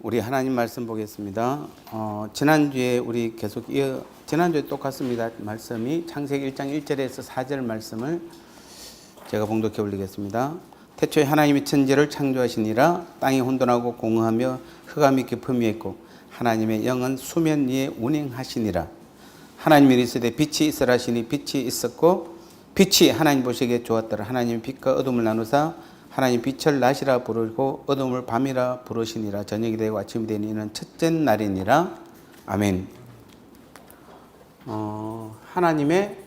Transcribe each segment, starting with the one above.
우리 하나님 말씀 보겠습니다. 지난주에 우리 계속 지난주에 똑같습니다. 말씀이 창세기 1장 1절에서 4절 말씀을 제가 봉독해 올리겠습니다. 태초에 하나님이 천지를 창조하시니라. 땅이 혼돈하고 공허하며 흑암이 깊음이 있고 하나님의 영은 수면 위에 운행하시니라. 하나님이 이르시되 빛이 있으라 하시니 빛이 있었고 빛이 하나님 보시기에 좋았더라. 하나님이 빛과 어둠을 나누사 하나님 빛을 낮이라 부르고 어둠을 밤이라 부르시니라. 저녁이 되고 아침이 되니 이는 첫째 날이니라. 아멘. 하나님의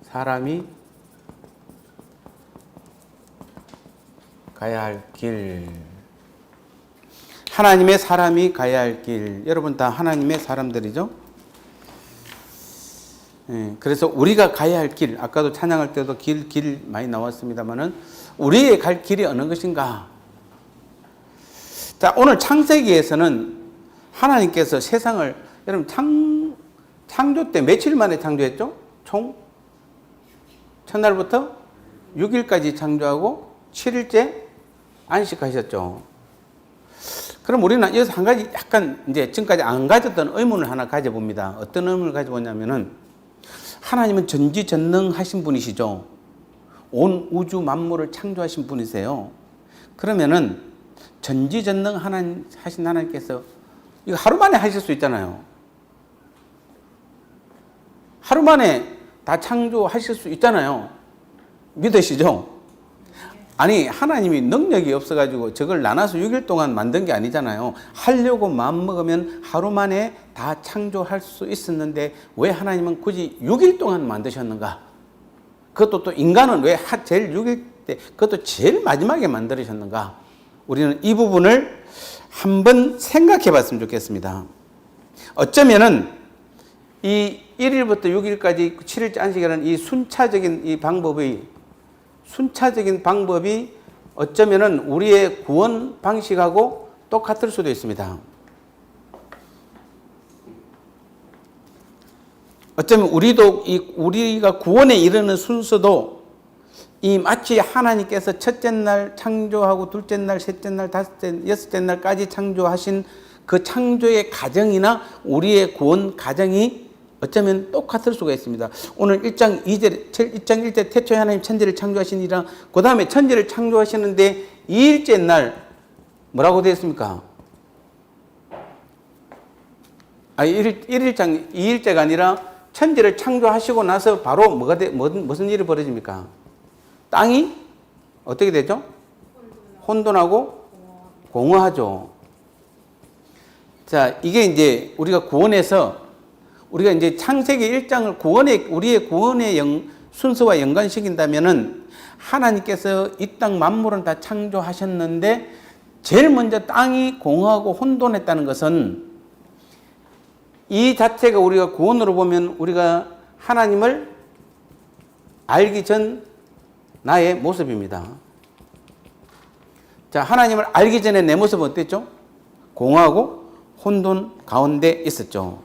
사람이 가야 할 길. 하나님의 사람이 가야 할 길. 여러분 다 하나님의 사람들이죠? 그래서 우리가 가야 할 길, 아까도 찬양할 때도 길 많이 나왔습니다만은 우리의 갈 길이 어느 것인가? 자, 오늘 창세기에서는 하나님께서 세상을, 여러분 창조 때 며칠 만에 창조했죠? 총 첫날부터 6일까지 창조하고 7일째 안식하셨죠. 그럼 우리는 여기서 한 가지 약간 이제 지금까지 안 가졌던 의문을 하나 가져봅니다. 어떤 의문을 가져보냐면은 하나님은 전지전능하신 분이시죠. 온 우주 만물을 창조하신 분이세요. 그러면은 전지전능 하신 하나님께서 이거 하루 만에 하실 수 있잖아요. 하루 만에 다 창조하실 수 있잖아요. 믿으시죠? 아니, 하나님이 능력이 없어가지고 저걸 나눠서 6일 동안 만든 게 아니잖아요. 하려고 마음먹으면 하루 만에 다 창조할 수 있었는데 왜 하나님은 굳이 6일 동안 만드셨는가? 그것도 또 인간은 왜 제일 6일 때, 그것도 제일 마지막에 만들으셨는가? 우리는 이 부분을 한번 생각해 봤으면 좋겠습니다. 어쩌면은 이 1일부터 6일까지 7일째 안식이라는 이 순차적인 방법이 어쩌면은 우리의 구원 방식하고 똑같을 수도 있습니다. 어쩌면 우리가 구원에 이르는 순서도 이 마치 하나님께서 첫째 날 창조하고 둘째 날, 셋째 날, 다섯째, 여섯째 날까지 창조하신 그 창조의 과정이나 우리의 구원 과정이 어쩌면 똑같을 수가 있습니다. 오늘 1장 1절 태초에 하나님 천지를 창조하시니라. 그 다음에 천지를 창조하시는데 2일째 날 뭐라고 되어 있습니까? 2일째가 아니라 천지를 창조하시고 나서 바로 무슨 일이 벌어집니까? 땅이 어떻게 되죠? 혼돈하고 공허하죠. 자, 이게 이제 우리가 이제 창세기 1장을 우리의 구원의 순서와 연관시킨다면은 하나님께서 이 땅 만물은 다 창조하셨는데 제일 먼저 땅이 공허하고 혼돈했다는 것은 이 자체가 우리가 구원으로 보면 우리가 하나님을 알기 전 나의 모습입니다. 자, 하나님을 알기 전에 내 모습은 어땠죠? 공허하고 혼돈 가운데 있었죠.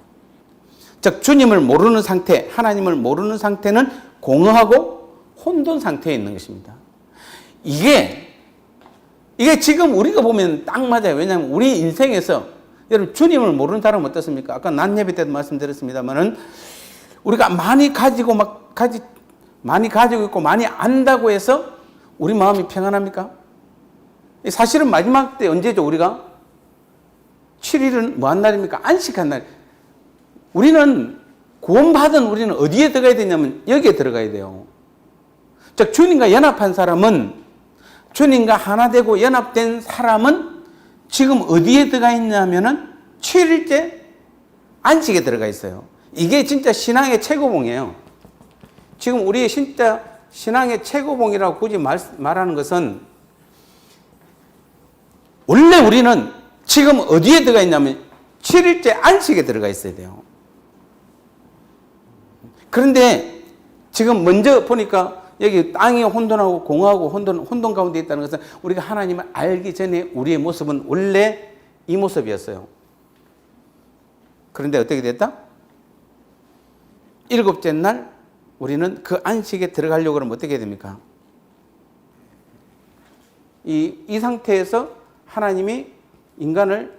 즉 주님을 모르는 상태, 하나님을 모르는 상태는 공허하고 혼돈 상태에 있는 것입니다. 이게 지금 우리가 보면 딱 맞아요. 왜냐하면 우리 인생에서 여러분 주님을 모르는 사람은 어떻습니까? 아까 낮 예배 때도 말씀드렸습니다만은 우리가 많이 가지고 있고 많이 안다고 해서 우리 마음이 평안합니까? 사실은 마지막 때 언제죠? 우리가 7일은 뭐한 날입니까? 안식한 날. 우리는 우리는 어디에 들어가야 되냐면 여기에 들어가야 돼요. 즉 주님과 연합한 사람은, 주님과 하나 되고 연합된 사람은 지금 어디에 들어가 있냐면은 7일째 안식에 들어가 있어요. 이게 진짜 신앙의 최고봉이에요. 지금 우리의 진짜 신앙의 최고봉이라고 굳이 말하는 것은 원래 우리는 지금 어디에 들어가 있냐면 7일째 안식에 들어가 있어야 돼요. 그런데 지금 먼저 보니까 여기 땅이 혼돈하고 공허하고 혼돈 가운데 있다는 것은 우리가 하나님을 알기 전에 우리의 모습은 원래 이 모습이었어요. 그런데 어떻게 됐다? 7째 날 우리는 그 안식에 들어가려고 하면 어떻게 됩니까? 이 상태에서 하나님이 인간을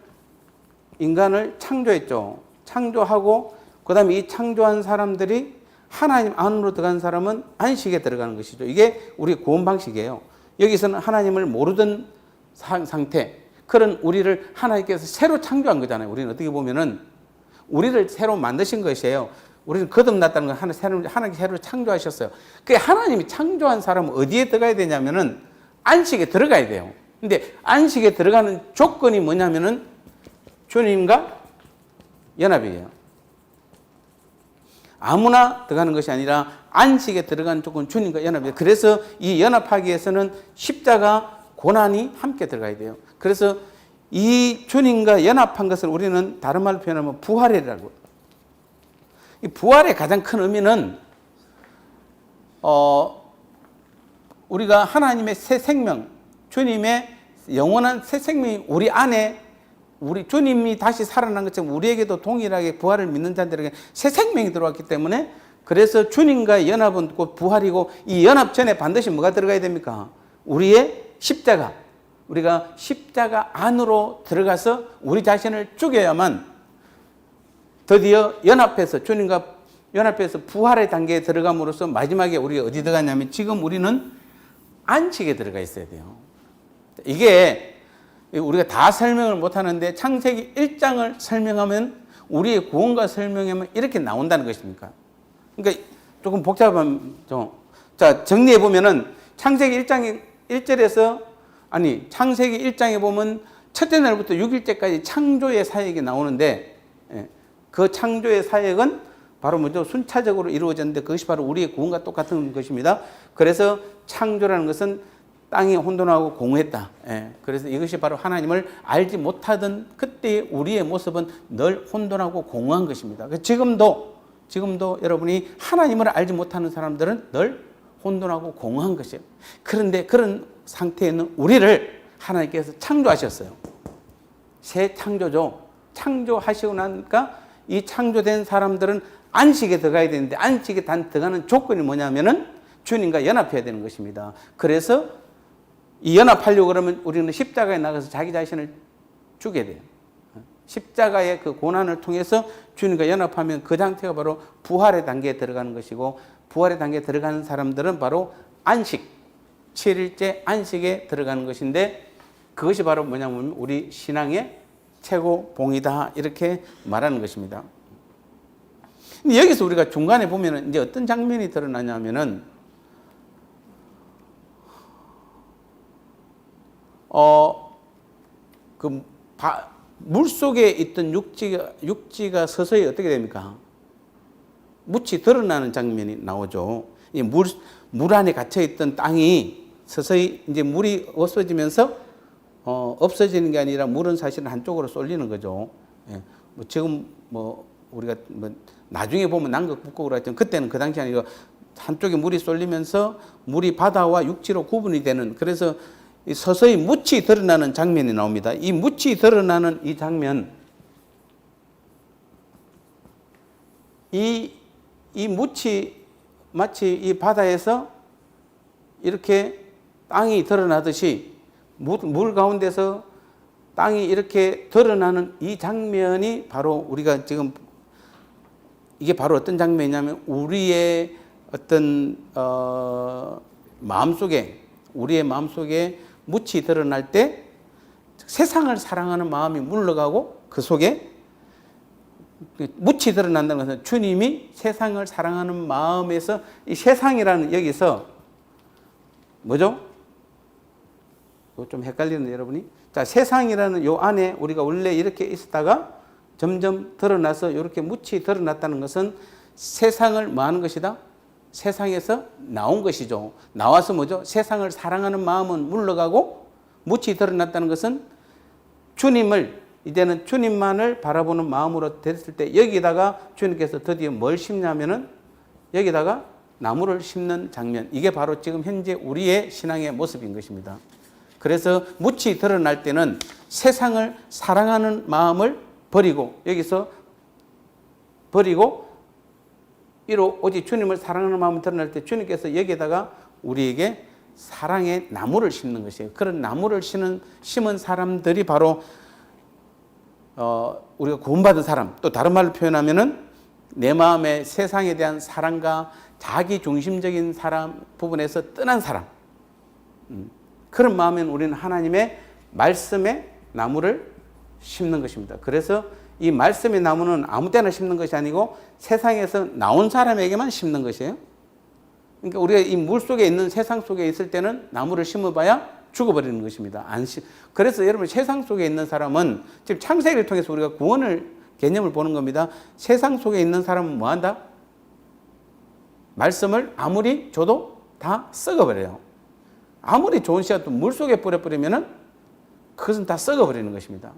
창조했죠. 창조하고 그다음에 이 창조한 사람들이 하나님 안으로 들어간 사람은 안식에 들어가는 것이죠. 이게 우리 구원 방식이에요. 여기서는 하나님을 모르던 상태, 그런 우리를 하나님께서 새로 창조한 거잖아요. 우리는 어떻게 보면은 우리를 새로 만드신 것이에요. 우리는 거듭났다는 건 하나님이 새로 창조하셨어요. 그 하나님이 창조한 사람은 어디에 들어가야 되냐면은 안식에 들어가야 돼요. 근데 안식에 들어가는 조건이 뭐냐면은 주님과 연합이에요. 아무나 들어가는 것이 아니라 안식에 들어가는 조건 주님과 연합이에요. 그래서 이 연합하기 위해서는 십자가 고난이 함께 들어가야 돼요. 그래서 이 주님과 연합한 것을 우리는 다른 말로 표현하면 부활이라고. 이 부활의 가장 큰 의미는 우리가 하나님의 새 생명, 주님의 영원한 새 생명이 우리 안에, 우리 주님이 다시 살아난 것처럼 우리에게도 동일하게 부활을 믿는 자들에게 새 생명이 들어왔기 때문에, 그래서 주님과 연합은 곧 부활이고, 이 연합 전에 반드시 뭐가 들어가야 됩니까? 우리의 십자가. 우리가 십자가 안으로 들어가서 우리 자신을 죽여야만 드디어 연합해서, 주님과 연합해서 부활의 단계에 들어감으로써 마지막에 우리가 어디 들어가냐면 지금 우리는 안식에 들어가 있어야 돼요. 이게 우리가 다 설명을 못 하는데 창세기 1장을 설명하면, 우리의 구원과 설명하면 이렇게 나온다는 것입니까? 그러니까 조금 복잡하죠. 자, 정리해 보면은 창세기 1장 1절에서, 창세기 1장에 보면 첫째 날부터 6일째까지 창조의 사역이 나오는데, 그 창조의 사역은 바로 먼저 순차적으로 이루어졌는데 그것이 바로 우리의 구원과 똑같은 것입니다. 그래서 창조라는 것은 땅이 혼돈하고 공허했다. 그래서 이것이 바로 하나님을 알지 못하던 그때의 우리의 모습은 늘 혼돈하고 공허한 것입니다. 지금도 여러분이 하나님을 알지 못하는 사람들은 늘 혼돈하고 공허한 것이에요. 그런데 그런 상태에 있는 우리를 하나님께서 창조하셨어요. 새 창조죠. 창조하시고 나니까 이 창조된 사람들은 안식에 들어가야 되는데, 안식에 들어가는 조건이 뭐냐면은 주님과 연합해야 되는 것입니다. 그래서 이 연합하려고 그러면 우리는 십자가에 나가서 자기 자신을 죽여야 돼요. 십자가의 그 고난을 통해서 주님과 연합하면 그 상태가 바로 부활의 단계에 들어가는 것이고, 부활의 단계에 들어가는 사람들은 바로 안식, 7일째 안식에 들어가는 것인데, 그것이 바로 뭐냐면 우리 신앙의 최고봉이다, 이렇게 말하는 것입니다. 근데 여기서 우리가 중간에 보면은 이제 어떤 장면이 드러나냐면은, 물 속에 있던 육지가 서서히 어떻게 됩니까? 묻히 드러나는 장면이 나오죠. 이 물 안에 갇혀 있던 땅이 서서히 이제 물이 없어지면서 없어지는 게 아니라 물은 사실은 한쪽으로 쏠리는 거죠. 지금 우리가 나중에 보면 남극 북극으로 했지만, 그때는 그 당시 아니고 한쪽에 물이 쏠리면서 물이 바다와 육지로 구분이 되는, 그래서 서서히 묻히 드러나는 장면이 나옵니다. 이 묻히 드러나는 이 장면, 이 묻히 마치 이 바다에서 이렇게 땅이 드러나듯이 물 가운데서 땅이 이렇게 드러나는 이 장면이 바로 우리가 지금, 이게 바로 어떤 장면이냐면 우리의 어떤 우리의 마음속에 묻히 드러날 때 세상을 사랑하는 마음이 물러가고, 그 속에 묻히 드러난다는 것은 주님이 세상을 사랑하는 마음에서, 이 세상이라는 여기서 뭐죠? 좀 헷갈리는데 여러분이, 자, 세상이라는 요 안에 우리가 원래 이렇게 있었다가 점점 드러나서 이렇게 묻히 드러났다는 것은 세상을 뭐 하는 것이다? 세상에서 나온 것이죠. 나와서 뭐죠? 세상을 사랑하는 마음은 물러가고, 묻히 드러났다는 것은 주님을, 이제는 주님만을 바라보는 마음으로 됐을 때, 여기다가 주님께서 드디어 뭘 심냐면은 여기다가 나무를 심는 장면, 이게 바로 지금 현재 우리의 신앙의 모습인 것입니다. 그래서 묻히 드러날 때는 세상을 사랑하는 마음을 버리고, 여기서 버리고 오직 주님을 사랑하는 마음이 드러날 때 주님께서 여기에다가 우리에게 사랑의 나무를 심는 것이에요. 그런 나무를 심은 사람들이 바로 우리가 구원받은 사람, 또 다른 말로 표현하면은 내 마음에 세상에 대한 사랑과 자기 중심적인 사람 부분에서 떠난 사람, 그런 마음엔 우리는 하나님의 말씀의 나무를 심는 것입니다. 그래서 이 말씀의 나무는 아무 때나 심는 것이 아니고 세상에서 나온 사람에게만 심는 것이에요. 그러니까 우리가 이 물 속에 있는 세상 속에 있을 때는 나무를 심어봐야 죽어버리는 것입니다. 그래서 여러분 세상 속에 있는 사람은 지금 창세기를 통해서 우리가 구원을 개념을 보는 겁니다. 세상 속에 있는 사람은 뭐 한다? 말씀을 아무리 줘도 다 썩어버려요. 아무리 좋은 씨앗도 물 속에 뿌려버리면은 그것은 다 썩어버리는 것입니다.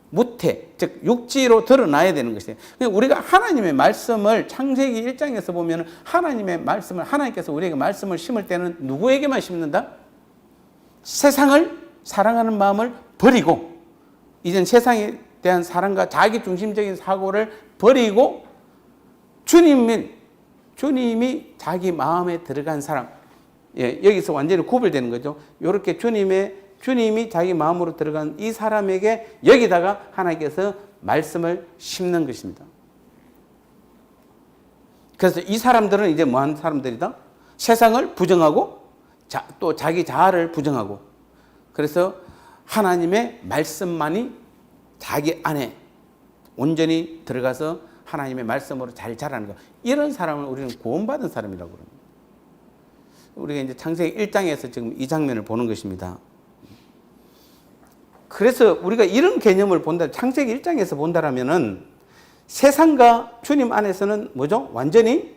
무태, 즉 육지로 드러나야 되는 것이에요. 우리가 하나님의 말씀을 창세기 1장에서 보면 하나님의 말씀을 하나님께서 우리에게 말씀을 심을 때는 누구에게만 심는다? 세상을 사랑하는 마음을 버리고 이젠 세상에 대한 사랑과 자기 중심적인 사고를 버리고 주님이 자기 마음에 들어간 사람, 여기서 완전히 구별되는 거죠. 이렇게 주님이 자기 마음으로 들어간 이 사람에게 여기다가 하나님께서 말씀을 심는 것입니다. 그래서 이 사람들은 이제 뭐 하는 사람들이다? 세상을 부정하고 또 자기 자아를 부정하고, 그래서 하나님의 말씀만이 자기 안에 온전히 들어가서 하나님의 말씀으로 잘 자라는 것. 이런 사람을 우리는 구원받은 사람이라고 합니다. 우리가 이제 창세기 1장에서 지금 이 장면을 보는 것입니다. 그래서 우리가 이런 개념을 본다, 창세기 1장에서 본다라면은 세상과 주님 안에서는 뭐죠? 완전히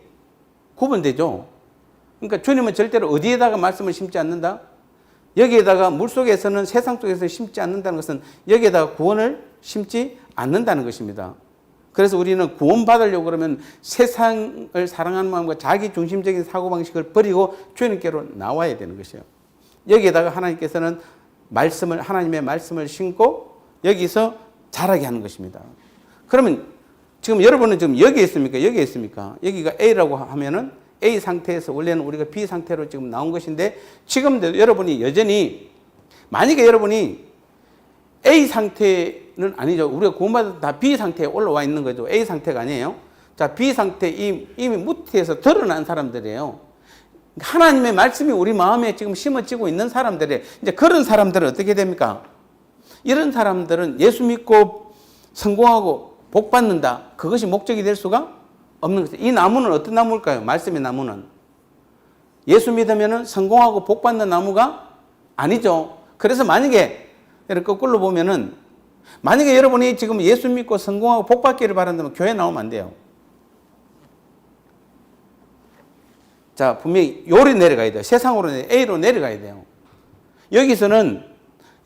구분되죠. 그러니까 주님은 절대로 어디에다가 말씀을 심지 않는다? 여기에다가 물속에서는 세상 속에서 심지 않는다는 것은 여기에다가 구원을 심지 않는다는 것입니다. 그래서 우리는 구원받으려고 그러면 세상을 사랑하는 마음과 자기 중심적인 사고방식을 버리고 주님께로 나와야 되는 것이에요. 여기에다가 하나님께서는 하나님의 말씀을 심고 여기서 자라게 하는 것입니다. 그러면 지금 여러분은 지금 여기에 있습니까? 여기에 있습니까? 여기가 A라고 하면은 A 상태에서 원래는 우리가 B 상태로 지금 나온 것인데, 지금도 여러분이 여전히, 만약에 여러분이 A 상태는 아니죠. 우리가 구원받아서 다 B 상태에 올라와 있는 거죠. A 상태가 아니에요. 자, B 상태, 이미 무태에서 드러난 사람들이에요. 하나님의 말씀이 우리 마음에 지금 심어지고 있는 사람들이에요. 이제 그런 사람들은 어떻게 됩니까? 이런 사람들은 예수 믿고 성공하고 복 받는다, 그것이 목적이 될 수가 없는 것이에요. 이 나무는 어떤 나무일까요? 말씀의 나무는 예수 믿으면 성공하고 복 받는 나무가 아니죠. 그래서 만약에 거꾸로 보면은, 만약에 여러분이 지금 예수 믿고 성공하고 복 받기를 바란다면 교회 나오면 안 돼요. 자, 분명히 요리 내려가야 돼요. 세상으로 A로 내려가야 돼요. 여기서는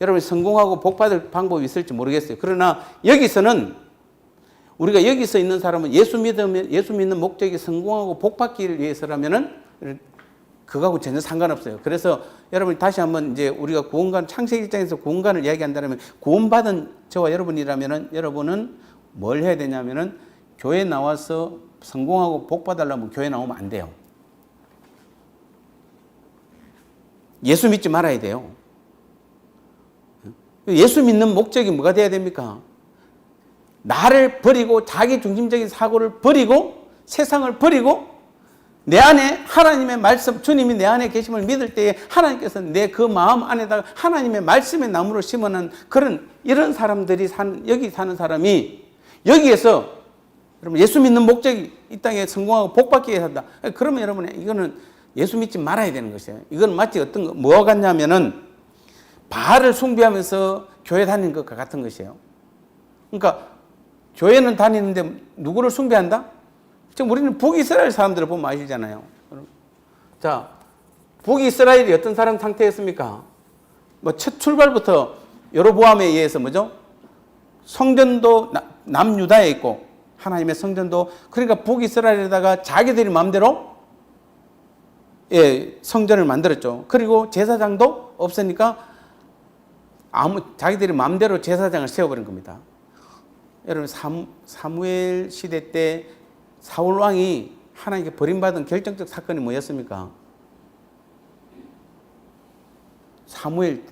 여러분이 성공하고 복 받을 방법이 있을지 모르겠어요. 그러나 여기서는 우리가 여기서 있는 사람은 예수 믿는 목적이 성공하고 복 받기를 위해서라면은 그거하고 전혀 상관없어요. 그래서 여러분이 다시 한번 이제 우리가 구원관, 창세기 1장에서 구원관을 이야기한다면, 구원받은 저와 여러분이라면은 여러분은 뭘 해야 되냐면은 교회 나와서 성공하고 복 받으려면 교회 나오면 안 돼요. 예수 믿지 말아야 돼요. 예수 믿는 목적이 뭐가 돼야 됩니까? 나를 버리고 자기 중심적인 사고를 버리고 세상을 버리고 내 안에 하나님의 말씀, 주님이 내 안에 계심을 믿을 때에 하나님께서 내 그 마음 안에다가 하나님의 말씀의 나무를 심어놓은 이런 사람들이 여기 사는 사람이 여기에서 여러분 예수 믿는 목적이 이 땅에 성공하고 복받기 위해서 한다. 그러면 여러분 이거는 예수 믿지 말아야 되는 것이에요. 이건 마치 어떤 거, 뭐와 같냐면은 바알을 숭배하면서 교회 다니는 것과 같은 것이에요. 그러니까 교회는 다니는데 누구를 숭배한다? 지금 우리는 북이스라엘 사람들을 보면 아시잖아요. 자, 북이스라엘이 어떤 사람 상태였습니까? 뭐 첫 출발부터 여로보암에 의해서 뭐죠? 성전도 남유다에 있고 하나님의 성전도, 그러니까 북이스라엘에다가 자기들이 마음대로 성전을 만들었죠. 그리고 제사장도 없으니까 자기들이 마음대로 제사장을 세워버린 겁니다. 여러분 사무엘 시대 때 사울 왕이 하나님께 버림받은 결정적 사건이 뭐였습니까? 사무엘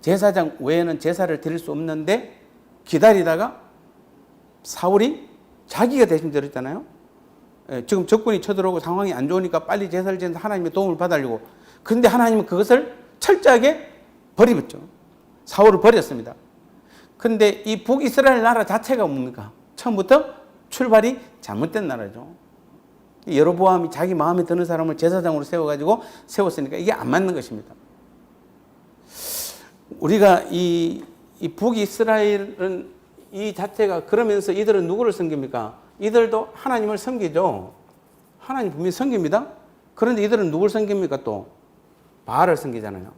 제사장 외에는 제사를 드릴 수 없는데 기다리다가 사울이 자기가 대신 드렸잖아요. 지금 적군이 쳐들어오고 상황이 안 좋으니까 빨리 제사를 지어서 하나님의 도움을 받으려고. 그런데 하나님은 그것을 철저하게 버리었죠. 사울을 버렸습니다. 그런데 이 북이스라엘 나라 자체가 뭡니까? 처음부터 출발이 잘못된 나라죠. 여로보암이 자기 마음에 드는 사람을 제사장으로 세웠으니까 이게 안 맞는 것입니다. 우리가 이 북이스라엘은 이 자체가 그러면서 이들은 누구를 섬깁니까? 이들도 하나님을 섬기죠. 하나님 분명히 섬깁니다. 그런데 이들은 누구를 섬깁니까? 또 바알을 섬기잖아요.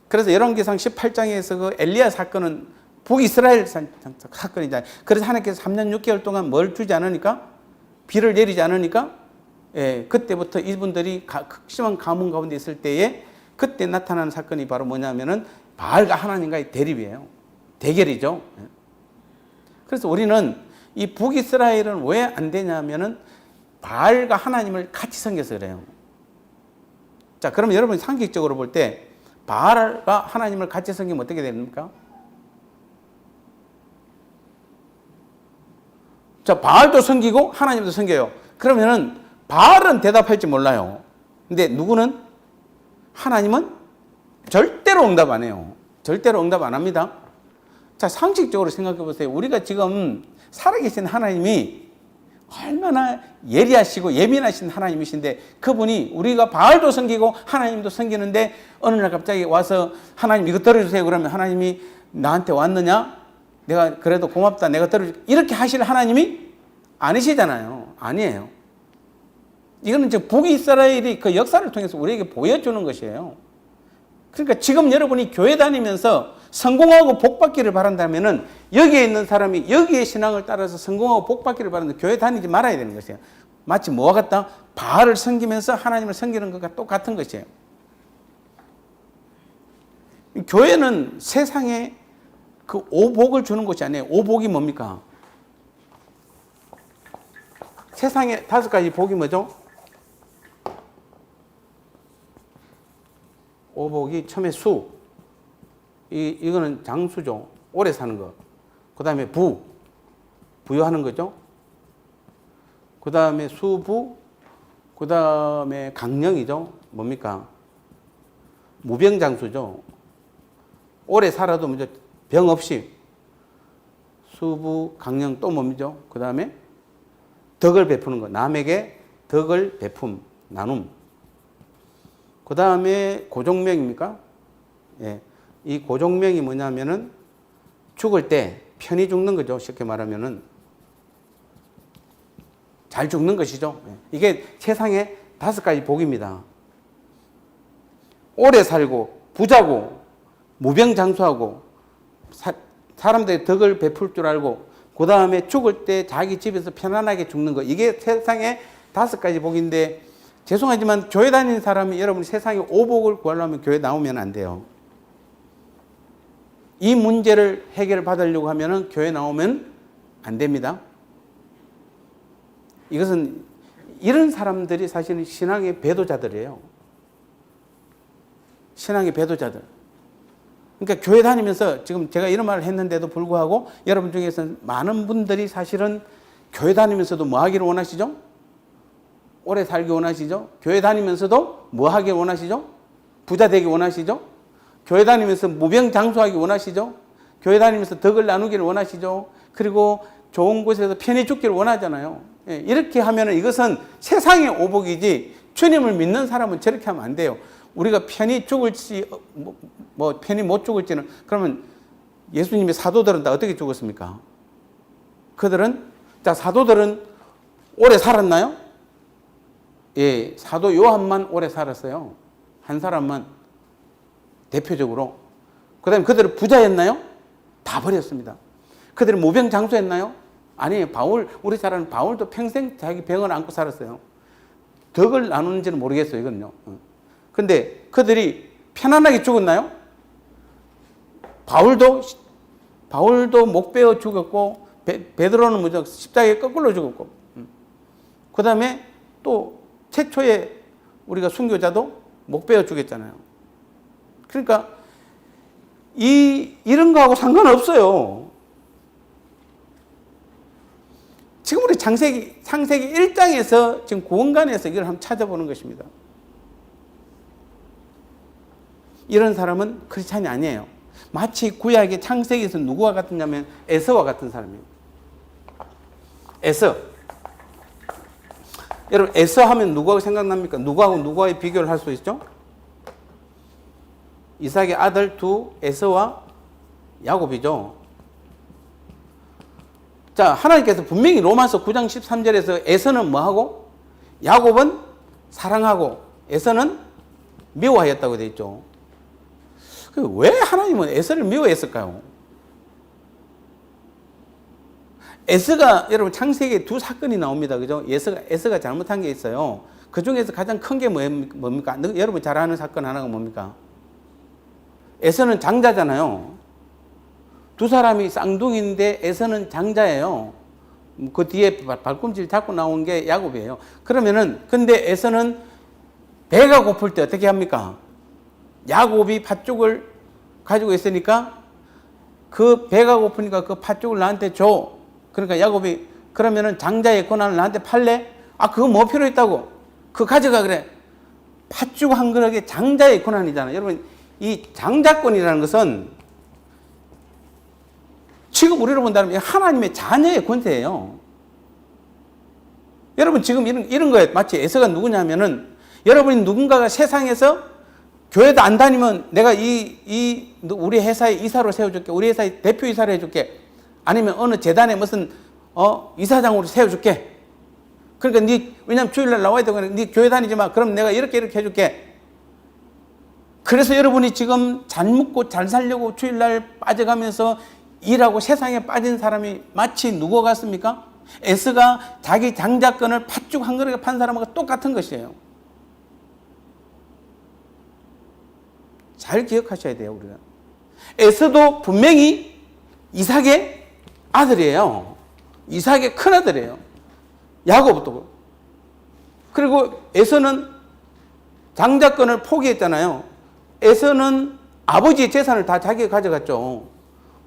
그래서 열왕기상 18장에서 그 엘리야 사건은 북이스라엘 사건이잖아요. 그래서 하나님께서 3년 6개월 동안 뭘 주지 않으니까, 비를 내리지 않으니까, 그때부터 이분들이 극심한 가뭄 가운데 있을 때에 그때 나타나는 사건이 바로 뭐냐면은 바알과 하나님과의 대립이에요. 대결이죠. 그래서 우리는 이 북이스라엘은 왜 안 되냐면은 바알과 하나님을 같이 섬겨서 그래요. 자, 그러면 여러분이 상식적으로 볼 때 바알과 하나님을 같이 섬기면 어떻게 됩니까? 자, 바알도 섬기고 하나님도 섬겨요. 그러면은 바알은 대답할지 몰라요. 근데 누구는? 하나님은 절대로 응답 안 해요. 절대로 응답 안 합니다. 자, 상식적으로 생각해 보세요. 우리가 지금 살아계신 하나님이 얼마나 예리하시고 예민하신 하나님이신데, 그분이 우리가 바알도 섬기고 하나님도 섬기는데 어느 날 갑자기 와서 하나님 이거 들어주세요 그러면 하나님이 나한테 왔느냐? 내가 그래도 고맙다, 내가 들어줄게, 이렇게 하실 하나님이 아니시잖아요. 아니에요. 이거는 지금 북이스라엘이 그 역사를 통해서 우리에게 보여주는 것이에요. 그러니까 지금 여러분이 교회 다니면서 성공하고 복받기를 바란다면은 여기에 있는 사람이 여기의 신앙을 따라서 성공하고 복받기를 바라는데 교회 다니지 말아야 되는 것이에요. 마치 뭐와 같다? 바알을 섬기면서 하나님을 섬기는 것과 똑같은 것이에요. 교회는 세상에 그 오복을 주는 것이 아니에요. 오복이 뭡니까? 세상에 5가지 복이 뭐죠? 오복이 처음에 수, 이거는 장수죠. 오래 사는 거. 그 다음에 부유하는 거죠. 그 다음에 수부, 그 다음에 강령이죠. 뭡니까? 무병장수죠. 오래 살아도 먼저 병 없이. 수부, 강령 또 뭡니죠? 그 다음에 덕을 베푸는 거. 남에게 덕을 베품, 나눔. 그 다음에 고종명입니까? 예. 이 고종명이 뭐냐면은 죽을 때 편히 죽는 거죠. 쉽게 말하면은 잘 죽는 것이죠. 예. 이게 세상에 5가지 복입니다. 오래 살고 부자고 무병장수하고 사람들의 덕을 베풀 줄 알고, 그 다음에 죽을 때 자기 집에서 편안하게 죽는 거. 이게 세상에 5가지 복인데, 죄송하지만 교회 다니는 사람이 여러분이 세상에 오복을 구하려면 교회 나오면 안 돼요. 이 문제를 해결받으려고 하면 교회 나오면 안 됩니다. 이것은 이런 사람들이 사실은 신앙의 배도자들이에요. 신앙의 배도자들. 그러니까 교회 다니면서 지금 제가 이런 말을 했는데도 불구하고 여러분 중에서 많은 분들이 사실은 교회 다니면서도 뭐 하기를 원하시죠? 오래 살기 원하시죠? 교회 다니면서도 뭐 하길 원하시죠? 부자 되기 원하시죠? 교회 다니면서 무병장수하기 원하시죠? 교회 다니면서 덕을 나누기를 원하시죠? 그리고 좋은 곳에서 편히 죽기를 원하잖아요. 예, 이렇게 하면 이것은 세상의 오복이지 주님을 믿는 사람은 저렇게 하면 안 돼요. 우리가 편히 죽을지 뭐 편히 못 죽을지는, 그러면 예수님의 사도들은 다 어떻게 죽었습니까? 사도들은 오래 살았나요? 예, 사도 요한만 오래 살았어요. 한 사람만 대표적으로. 그 다음에 그들은 부자였나요? 다 버렸습니다. 그들은 무병장수했나요? 아니에요. 우리 잘 아는 바울도 평생 자기 병을 안고 살았어요. 덕을 나누는지는 모르겠어요, 이거는요. 근데 그들이 편안하게 죽었나요? 바울도 목 베어 죽었고, 베드로는 뭐죠? 십자가에 거꾸로 죽었고. 그 다음에 또 최초의 우리가 순교자도 못 베어 주겠잖아요. 그러니까 이런 거하고 상관없어요. 지금 우리 창세기 1장에서 지금 구원관에서 이걸 한번 찾아보는 것입니다. 이런 사람은 크리스찬이 아니에요. 마치 구약의 창세기에서 누구와 같으냐면 에서와 같은 사람이에요. 에서. 여러분 에서 하면 누구하고 생각납니까? 누구하고 누구와의 비교를 할 수 있죠? 이삭의 아들 두 에서와 야곱이죠. 자, 하나님께서 분명히 로마서 9장 13절에서 에서는 뭐하고 야곱은 사랑하고 에서는 미워하였다고 되어 있죠. 왜 하나님은 에서를 미워했을까요? 에서가 여러분 창세기에 두 사건이 나옵니다. 그죠? 에서가 잘못한 게 있어요. 그 중에서 가장 큰 게 뭡니까? 여러분 잘 아는 사건 하나가 뭡니까? 에서는 장자잖아요. 두 사람이 쌍둥이인데 에서는 장자예요. 그 뒤에 발꿈치를 잡고 나온 게 야곱이에요. 그러면은 근데 에서는 배가 고플 때 어떻게 합니까? 야곱이 팥죽을 가지고 있으니까 그 배가 고프니까 그 팥죽을 나한테 줘. 그러니까 야곱이 그러면은 장자의 권한을 나한테 팔래? 아, 그거 뭐 필요 있다고? 그거 가져가 그래. 팥죽 한 그릇에 장자의 권한이잖아요. 여러분 이 장자권이라는 것은 지금 우리로 본다면 하나님의 자녀의 권세예요. 여러분 지금 이런 거에 마치 에서가 누구냐면은 여러분이 누군가가 세상에서 교회도 안 다니면 내가 우리 회사에 이사로 세워줄게. 우리 회사에 대표 이사로 해줄게. 아니면 어느 재단에 무슨 이사장으로 세워줄게. 그러니까 왜냐면 주일날 나와야 되고 네 교회 다니지 마. 그럼 내가 이렇게 해줄게. 그래서 여러분이 지금 잘 먹고 잘 살려고 주일날 빠져가면서 일하고 세상에 빠진 사람이 마치 누구 같습니까? 에스가 자기 장자권을 팥죽 한 그릇에 판 사람과 똑같은 것이에요. 잘 기억하셔야 돼요, 우리가. 에서도 분명히 이삭의 아들이에요. 이삭의 큰아들이에요. 야곱도. 그리고 에서는 장자권을 포기했잖아요. 에서는 아버지의 재산을 다 자기가 가져갔죠.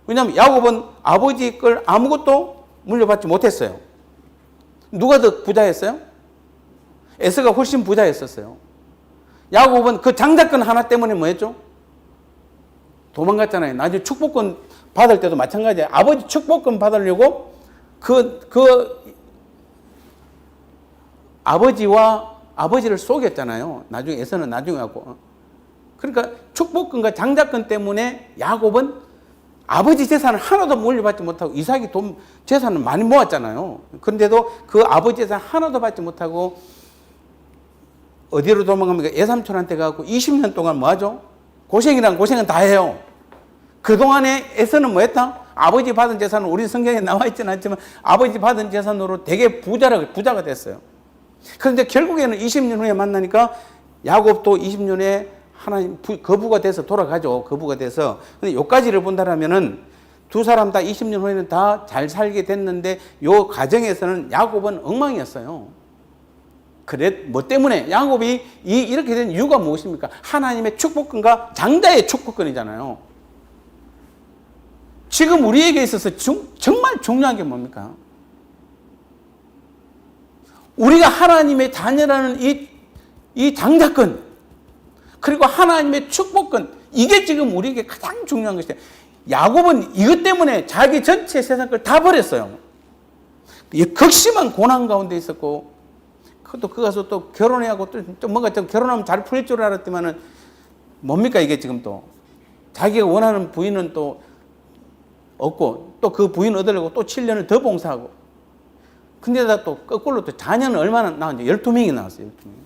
왜냐하면 야곱은 아버지 걸 아무것도 물려받지 못했어요. 누가 더 부자였어요? 에서가 훨씬 부자였었어요. 야곱은 그 장자권 하나 때문에 뭐 했죠? 도망갔잖아요. 나중에 축복권 받을 때도 마찬가지예요. 아버지 축복권 받으려고 아버지를 속였잖아요. 나중에 에서는 나중에 갖고. 그러니까 축복권과 장자권 때문에 야곱은 아버지 재산을 하나도 물려받지 못하고 이삭이 재산을 많이 모았잖아요. 그런데도 그 아버지 재산 하나도 받지 못하고 어디로 도망갑니까? 예삼촌한테 가고 20년 동안 뭐 하죠? 고생이란 고생은 다 해요. 그동안에 에서는 뭐 했다? 아버지 받은 재산은 우리 성경에 나와 있지는 않지만 아버지 받은 재산으로 되게 부자가 됐어요. 그런데 결국에는 20년 후에 만나니까 야곱도 20년에 하나님 거부가 돼서 돌아가죠. 거부가 돼서. 근데 요까지를 본다라면은 두 사람 다 20년 후에는 다 잘 살게 됐는데 요 과정에서는 야곱은 엉망이었어요. 그래 뭐 때문에 야곱이 이렇게 된 이유가 무엇입니까? 하나님의 축복권과 장자의 축복권이잖아요. 지금 우리에게 있어서 정말 중요한 게 뭡니까? 우리가 하나님의 자녀라는 이 장자권 그리고 하나님의 축복권 이게 지금 우리에게 가장 중요한 것이에요. 야곱은 이것 때문에 자기 전체 세상 걸 다 버렸어요. 극심한 고난 가운데 있었고 또 그 가서 또 결혼하고 또 뭔가 좀 결혼하면 잘 풀릴 줄 알았지만은 뭡니까 이게 지금 또 자기가 원하는 부인은 또 없고 또 그 부인 얻으려고 또 7년을 더 봉사하고 근데다 또 거꾸로 또 자녀는 얼마나 나왔는지 12명이 나왔어요. 12명.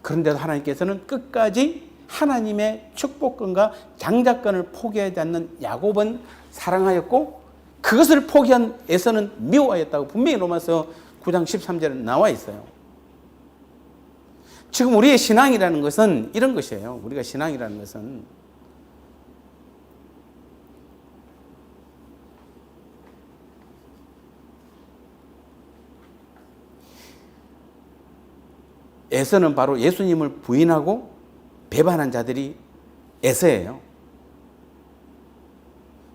그런데도 하나님께서는 끝까지 하나님의 축복권과 장자권을 포기하지 않는 야곱은 사랑하였고 그것을 포기한 에서는 미워하였다고 분명히 로마서 9장 13절에 나와 있어요. 지금 우리의 신앙이라는 것은 이런 것이에요. 우리가 신앙이라는 것은 에서는 바로 예수님을 부인하고 배반한 자들이 에서예요.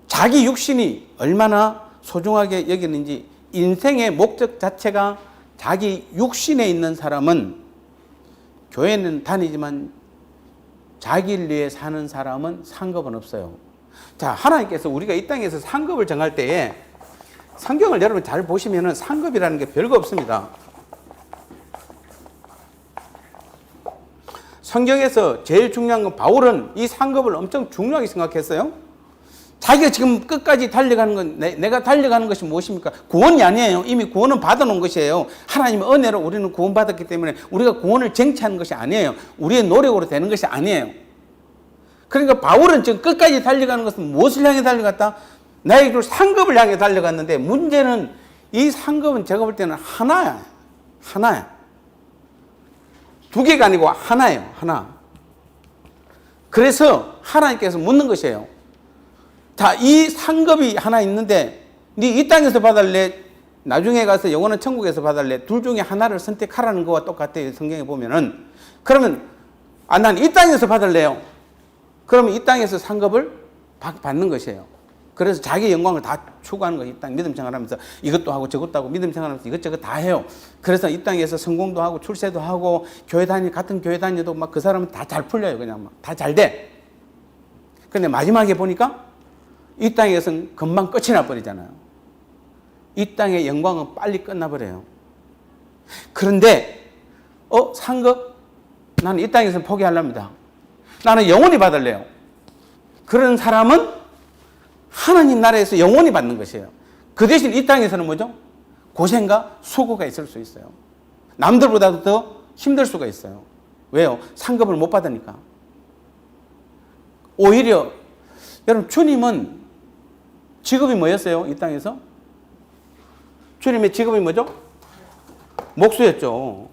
자기 육신이 얼마나 소중하게 여기는지, 인생의 목적 자체가 자기 육신에 있는 사람은, 교회는 다니지만 자기를 위해 사는 사람은 상급은 없어요. 자, 하나님께서 우리가 이 땅에서 상급을 정할 때에 성경을 여러분 잘 보시면은 상급이라는 게 별거 없습니다. 성경에서 제일 중요한 건, 바울은 이 상급을 엄청 중요하게 생각했어요. 자기가 지금 끝까지 달려가는 건, 내가 달려가는 것이 무엇입니까? 구원이 아니에요. 이미 구원은 받아놓은 것이에요. 하나님의 은혜로 우리는 구원받았기 때문에 우리가 구원을 쟁취하는 것이 아니에요. 우리의 노력으로 되는 것이 아니에요. 그러니까 바울은 지금 끝까지 달려가는 것은 무엇을 향해 달려갔다? 나에게 줄 상급을 향해 달려갔는데, 문제는 이 상급은 제가 볼 때는 하나야. 하나야. 두 개가 아니고 하나예요. 하나. 그래서 하나님께서 묻는 것이에요. 자, 이 상급이 하나 있는데 네 이 땅에서 받을래? 나중에 가서 영원한 천국에서 받을래? 둘 중에 하나를 선택하라는 거와 똑같아요. 성경에 보면은. 그러면 난 이 땅에서 받을래요. 그러면 이 땅에서 상급을 받는 것이에요. 그래서 자기 영광을 다 추구하는 거예요. 이 땅 믿음 생활하면서 이것도 하고 저것도 하고 믿음 생활하면서 이것저것 다 해요. 그래서 이 땅에서 성공도 하고 출세도 하고 같은 교회 다녀도 막 그 사람은 다 잘 풀려요. 그냥 막 다 잘 돼. 그런데 마지막에 보니까 이 땅에서는 금방 끝이 나버리잖아요. 이 땅의 영광은 빨리 끝나버려요. 그런데 상급? 나는 이 땅에서 포기하랍니다. 나는 영원히 받을래요. 그런 사람은 하나님 나라에서 영원히 받는 것이에요. 그 대신 이 땅에서는 뭐죠? 고생과 수고가 있을 수 있어요. 남들보다도 더 힘들 수가 있어요. 왜요? 상급을 못 받으니까. 오히려 여러분, 주님은 직업이 뭐였어요? 이 땅에서? 주님의 직업이 뭐죠? 목수였죠.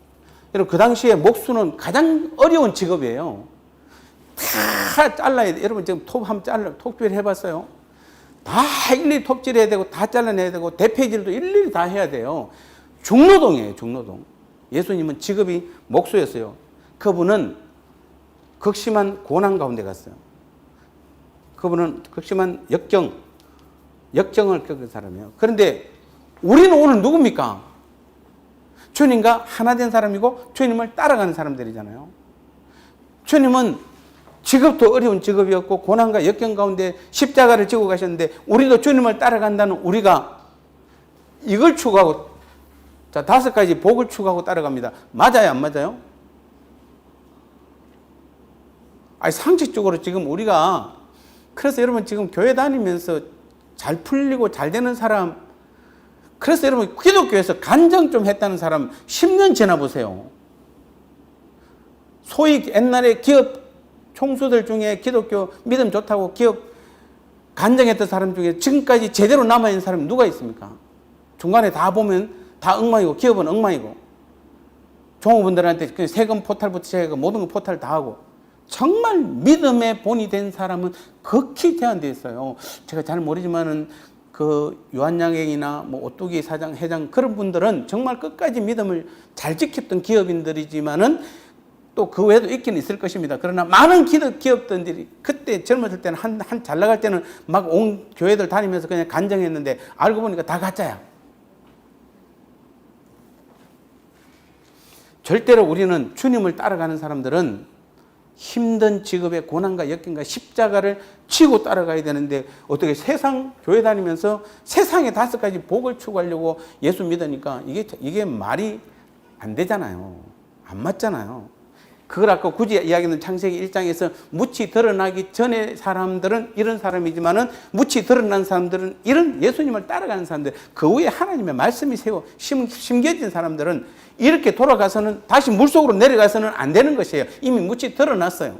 여러분, 그 당시에 목수는 가장 어려운 직업이에요. 다 잘라야 돼. 여러분, 지금 톱질 해봤어요? 다 일일이 톱질해야 되고, 다 잘라내야 되고, 대패질도 일일이 다 해야 돼요. 중노동이에요, 중노동. 예수님은 직업이 목수였어요. 그분은 극심한 고난 가운데 갔어요. 그분은 극심한 역경을 겪은 사람이에요. 그런데 우리는 오늘 누굽니까? 주님과 하나 된 사람이고 주님을 따라가는 사람들이잖아요. 주님은 직업도 어려운 직업이었고 고난과 역경 가운데 십자가를 지고 가셨는데, 우리도 주님을 따라간다는 우리가 이걸 추구하고, 자, 5가지 복을 추구하고 따라갑니다. 맞아요, 안 맞아요? 아니, 상식적으로 지금 우리가, 그래서 여러분 지금 교회 다니면서 잘 풀리고 잘 되는 사람, 그래서 여러분 기독교에서 간증 좀 했다는 사람 10년 지나 보세요. 소위 옛날에 기업 총수들 중에 기독교 믿음 좋다고 기업 간증했던 사람 중에 지금까지 제대로 남아있는 사람이 누가 있습니까? 중간에 다 보면 다 엉망이고, 기업은 엉망이고, 종업원들한테 그냥 세금 포탈부터 시작해서 모든 거 포탈 다 하고, 정말 믿음의 본이 된 사람은 극히 제한되어 있어요. 제가 잘 모르지만은 그 요한양행이나 뭐 오뚜기 사장, 회장, 그런 분들은 정말 끝까지 믿음을 잘 지켰던 기업인들이지만은 또 그 외에도 있긴 있을 것입니다. 그러나 많은 기업들이 그때 젊었을 때는 한 잘 나갈 때는 막 온 교회들 다니면서 그냥 간증했는데 알고 보니까 다 가짜야. 절대로 우리는 주님을 따라가는 사람들은 힘든 직업의 고난과 역경과 십자가를 치고 따라가야 되는데, 어떻게 세상 교회 다니면서 세상의 5가지 복을 추구하려고 예수 믿으니까 이게 말이 안 되잖아요. 안 맞잖아요. 그걸 아까 굳이 이야기하는 창세기 1장에서 묻히 드러나기 전에 사람들은 이런 사람이지만은 묻히 드러난 사람들은 이런 예수님을 따라가는 사람들, 그 위에 하나님의 말씀이 심겨진 사람들은 이렇게 돌아가서는 다시 물속으로 내려가서는 안 되는 것이에요. 이미 묻히 드러났어요.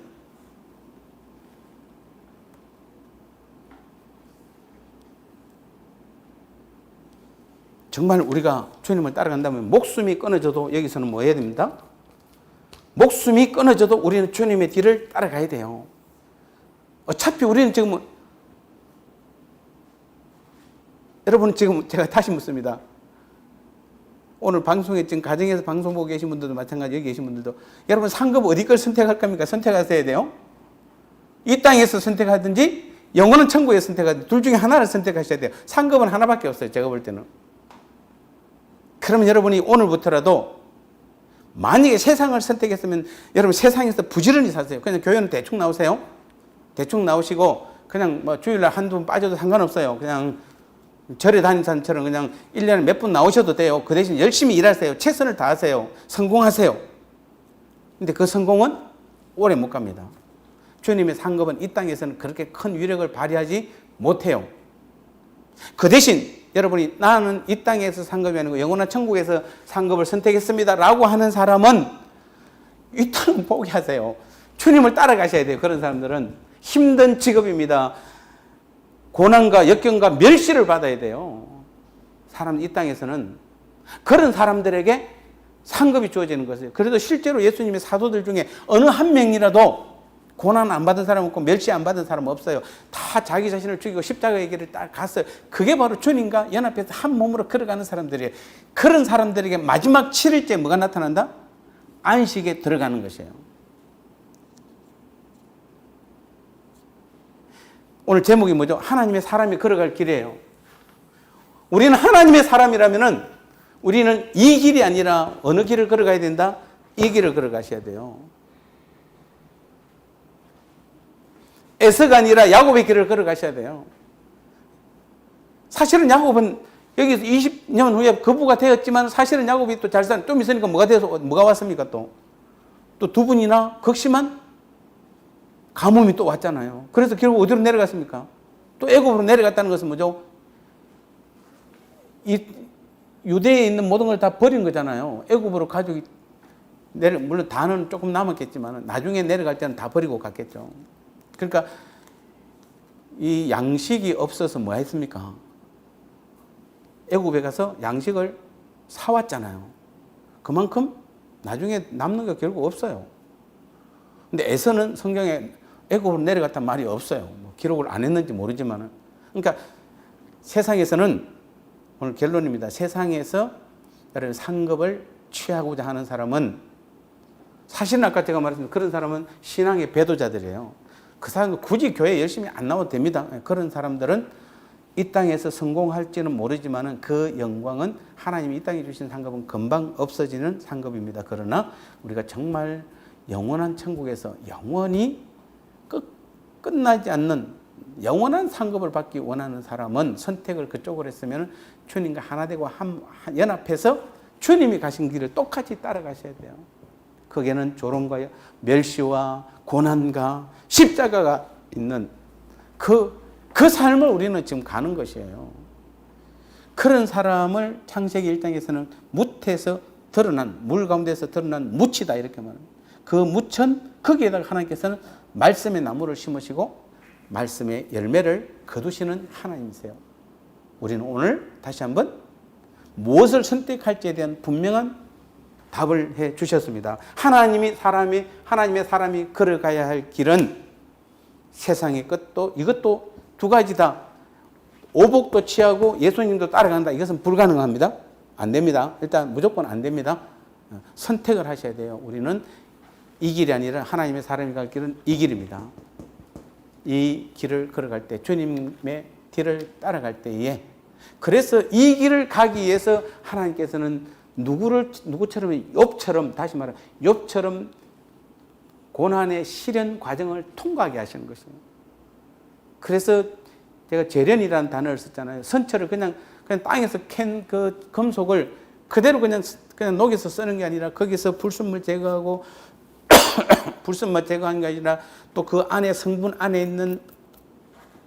정말 우리가 주님을 따라간다면 목숨이 끊어져도, 여기서는 뭐 해야 됩니다? 목숨이 끊어져도 우리는 주님의 뒤를 따라가야 돼요. 어차피 우리는 지금, 여러분 지금 제가 다시 묻습니다. 오늘 방송에 지금 가정에서 방송 보고 계신 분들도 마찬가지, 여기 계신 분들도 여러분 상급 어디 걸 선택할 겁니까? 선택하셔야 돼요. 이 땅에서 선택하든지 영원한 천국에 선택하든지 둘 중에 하나를 선택하셔야 돼요. 상급은 하나밖에 없어요. 제가 볼 때는. 그러면 여러분이 오늘부터라도 만약에 세상을 선택했으면 여러분 세상에서 부지런히 사세요. 그냥 교회는 대충 나오세요. 대충 나오시고 그냥 뭐 주일날 한두 번 빠져도 상관없어요. 그냥 절에 다니는 사람처럼 그냥 1년에 몇 분 나오셔도 돼요. 그 대신 열심히 일하세요. 최선을 다하세요. 성공하세요. 근데 그 성공은 오래 못 갑니다. 주님의 상급은 이 땅에서는 그렇게 큰 위력을 발휘하지 못해요. 그 대신 여러분이 나는 이 땅에서 상급이 아니고 영원한 천국에서 상급을 선택했습니다 라고 하는 사람은 이 땅은 포기하세요. 주님을 따라가셔야 돼요. 그런 사람들은 힘든 직업입니다. 고난과 역경과 멸시를 받아야 돼요. 사람 이 땅에서는 그런 사람들에게 상급이 주어지는 것이에요. 그래도 실제로 예수님의 사도들 중에 어느 한 명이라도 고난 안 받은 사람 없고 멸시 안 받은 사람 없어요. 다 자기 자신을 죽이고 십자가의 길을 딱 갔어요. 그게 바로 주님과 연합해서 한 몸으로 걸어가는 사람들이에요. 그런 사람들에게 마지막 7일째 뭐가 나타난다? 안식에 들어가는 것이에요. 오늘 제목이 뭐죠? 하나님의 사람이 걸어갈 길이에요. 우리는 하나님의 사람이라면은 우리는 이 길이 아니라 어느 길을 걸어가야 된다? 이 길을 걸어가셔야 돼요. 에서가 아니라 야곱의 길을 걸어가셔야 돼요. 사실은 야곱은 여기서 20년 후에 거부가 되었지만 사실은 야곱이 또 잘 사는 좀 있으니까 뭐가 왔습니까? 또 두 분이나 극심한 가뭄이 또 왔잖아요. 그래서 결국 어디로 내려갔습니까? 또 애굽으로 내려갔다는 것은 뭐죠? 이 유대에 있는 모든 걸 다 버린 거잖아요. 애굽으로 가족이 물론 다는 조금 남았겠지만 나중에 내려갈 때는 다 버리고 갔겠죠. 그러니까 이 양식이 없어서 뭐 했습니까? 애굽에 가서 양식을 사왔잖아요. 그만큼 나중에 남는 게 결국 없어요. 근데 에서는 성경에 애굽으로 내려갔단 말이 없어요. 뭐 기록을 안 했는지 모르지만은. 그러니까 세상에서는 오늘 결론입니다. 세상에서 여러분 상급을 취하고자 하는 사람은 사실은 아까 제가 말했습니다. 그런 사람은 신앙의 배도자들이에요. 그 사람은 굳이 교회에 열심히 안 나와도 됩니다. 그런 사람들은 이 땅에서 성공할지는 모르지만 그 영광은 하나님이 이 땅에 주신 상급은 금방 없어지는 상급입니다. 그러나 우리가 정말 영원한 천국에서 영원히 끝나지 않는 영원한 상급을 받기 원하는 사람은 선택을 그쪽으로 했으면 주님과 하나 되고 연합해서 주님이 가신 길을 똑같이 따라가셔야 돼요. 거기에는 조롱과 멸시와 고난과 십자가가 있는 그 삶을 우리는 지금 가는 것이에요. 그런 사람을 창세기 1장에서는 뭇에서 드러난, 물 가운데서 드러난 묻이다 이렇게 말합니다. 그 묻은 거기에다가 하나님께서는 말씀의 나무를 심으시고 말씀의 열매를 거두시는 하나님이세요. 우리는 오늘 다시 한번 무엇을 선택할지에 대한 분명한 답을 해 주셨습니다. 하나님의 사람이 걸어가야 할 길은 세상의 끝도 이것도 두 가지다. 오복도 취하고 예수님도 따라간다. 이것은 불가능합니다. 안 됩니다. 일단 무조건 안 됩니다. 선택을 하셔야 돼요. 우리는 이 길이 아니라 하나님의 사람이 갈 길은 이 길입니다. 이 길을 걸어갈 때 주님의 길을 따라갈 때에 그래서 이 길을 가기 위해서 하나님께서는 누구처럼 욥처럼 다시 말하면 욥처럼 고난의 시련 과정을 통과하게 하시는 것입니다. 그래서 제가 재련이라는 단어를 썼잖아요. 선처를 그냥 땅에서 캔 그 금속을 그대로 그냥 녹여서 쓰는 게 아니라 거기서 불순물 제거하고 불순물 제거하는 게 아니라 또 그 안에 성분 안에 있는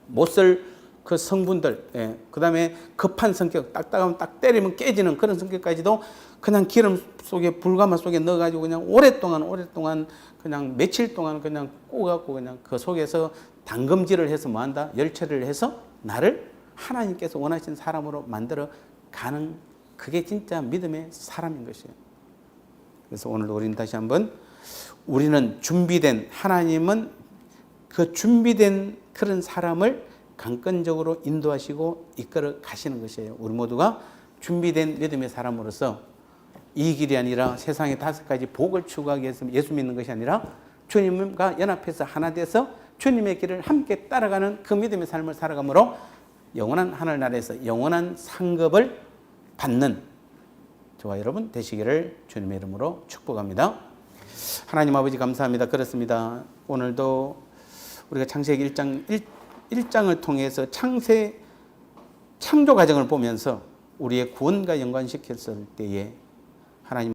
못 쓸 그 성분들, 예. 그 다음에 급한 성격, 딱딱하면 딱 때리면 깨지는 그런 성격까지도 그냥 기름 속에 불가마 속에 넣어가지고 그냥 오랫동안 그냥 며칠 동안 그냥 구워갖고 그냥 그 속에서 담금질을 해서 뭐한다? 열처리를 해서 나를 하나님께서 원하신 사람으로 만들어 가는 그게 진짜 믿음의 사람인 것이에요. 그래서 오늘 우리는 다시 한번 우리는 준비된 하나님은 그 준비된 그런 사람을 강권적으로 인도하시고 이끌어 가시는 것이에요. 우리 모두가 준비된 믿음의 사람으로서 이 길이 아니라 세상의 5가지 복을 추구하기 위해서 예수 믿는 것이 아니라 주님과 연합해서 하나 돼서 주님의 길을 함께 따라가는 그 믿음의 삶을 살아감으로 영원한 하늘나라에서 영원한 상급을 받는 저와 여러분 되시기를 주님의 이름으로 축복합니다. 하나님 아버지 감사합니다. 그렇습니다. 오늘도 우리가 창세기 1장을 통해서 창조 과정을 보면서 우리의 구원과 연관시켰을 때에 하나님